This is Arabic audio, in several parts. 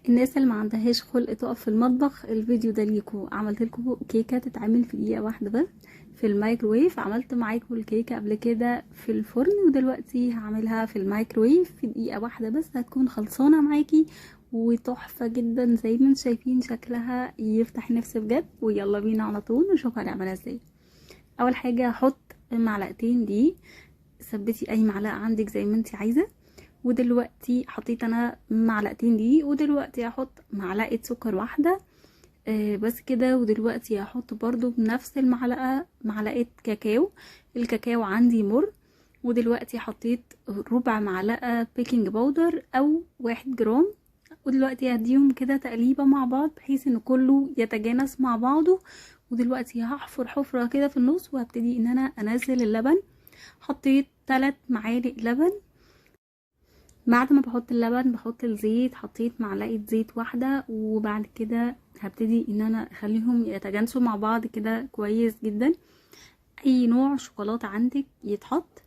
الناس اللي ما عندهاش خلق تقف في المطبخ، الفيديو ده ليكو. عملت لكم كيكه تتعمل في دقيقه واحده بس في الميكروويف. عملت معاكم الكيكه قبل كده في الفرن، ودلوقتي هعملها في الميكروويف في دقيقه واحده بس. هتكون خلصانه معاكي وتحفه جدا زي ما انتم شايفين. شكلها يفتح النفس بجد. ويلا بينا على طول نشوف هنعملها ازاي. اول حاجه هحط معلقتين دي. ثبتي اي معلقه عندك زي ما انت عايزه. ودلوقتي حطيت انا معلقتين دي، ودلوقتي هحط معلقه سكر واحده. بس كده. ودلوقتي هحط برضو بنفس المعلقه معلقه كاكاو. الكاكاو عندي مر. ودلوقتي حطيت ربع معلقه بيكنج باودر او 1 جرام. ودلوقتي هديهم كده تقليبه مع بعض بحيث ان كله يتجانس مع بعضه. ودلوقتي هحفر حفره كده في النص وهبتدي ان انا انزل اللبن. حطيت 3 معالق لبن. بعد ما بحط اللبن بحط الزيت. حطيت معلقه زيت واحده. وبعد كده هبتدي ان انا اخليهم يتجانسوا مع بعض كده كويس جدا. اي نوع شوكولاته عندك يتحط.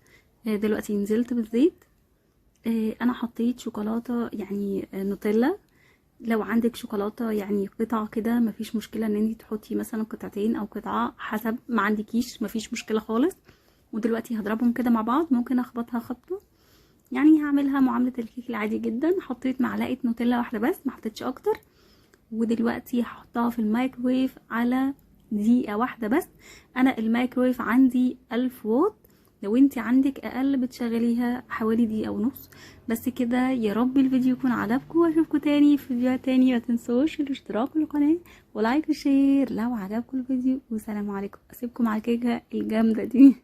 دلوقتي نزلت بالزيت. انا حطيت شوكولاته يعني نوتيلا. لو عندك شوكولاته يعني قطع كده مفيش مشكله ان انت تحطي مثلا قطعتين او قطعه حسب ما عندكيش، مفيش مشكله خالص. ودلوقتي هضربهم كده مع بعض. ممكن اخبطها خبطه يعني هعملها معامله الكيك العادي جدا. حطيت معلقه نوتيلا واحده بس، ما حطيتش اكتر. ودلوقتي هحطها في الميكرويف على دقيقه واحده بس. انا الميكرويف عندي 1000 واط. لو انت عندك اقل بتشغليها حوالي دقيقه ونص بس كده. يا رب الفيديو يكون عجبكم، واشوفكم تاني في فيديوهات تاني. ما تنسوش الاشتراك في القناه ولايك وشير لو عجبكم الفيديو. والسلام عليكم. اسيبكم على الكيكه الجامده دي.